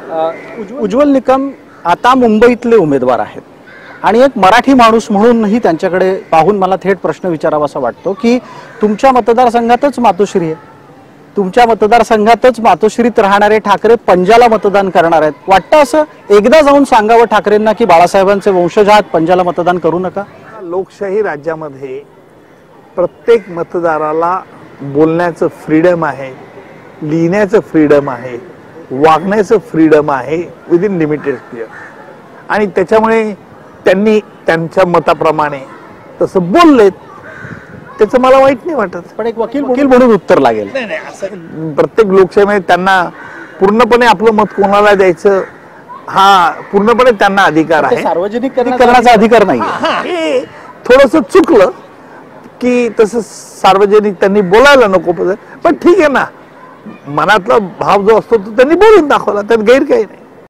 उज्ज्वल निकम आता मुंबईतले उमेदवार आहेत आणि एक मराठी माणूस म्हणूनही त्यांच्याकडे पाहून मला थेट प्रश्न विचारावासा वाटतो की तुमच्या मतदारसंघातच मातोश्री आहे, तुमच्या मतदारसंघातच मातोश्रीत राहणारे ठाकरे पंजाला मतदान करणार आहेत. वाटतं असं एकदा जाऊन सांगावं ठाकरेंना की बाळासाहेबांचे वंशज आहात, पंजाला मतदान करू नका? लोकशाही राज्यामध्ये प्रत्येक मतदाराला बोलण्याचं फ्रीडम आहे, लिहिण्याचं फ्रीडम आहे, वागण्याचं फ्रीडम आहे विदिन लिमिटेड स्पिअर. आणि त्याच्यामुळे त्यांनी त्यांच्या मताप्रमाणे तसं बोललेत, त्याचं मला वाईट नाही वाटत. पण एक वकील म्हणून उत्तर लागेल. नाही नाही, असं प्रत्येक लोकशाहीमध्ये त्यांना पूर्णपणे आपलं मत कोणाला द्यायचं हा पूर्णपणे त्यांना अधिकार आहे. सार्वजनिक करण्याचा अधिकार नाही. हे थोडंसं चुकलं की तसं सार्वजनिक त्यांनी बोलायला नको, पण ठीक आहे ना, मनातला भाव जो असतो तो त्यांनी बोलून दाखवला, त्यात गैर काही नाही.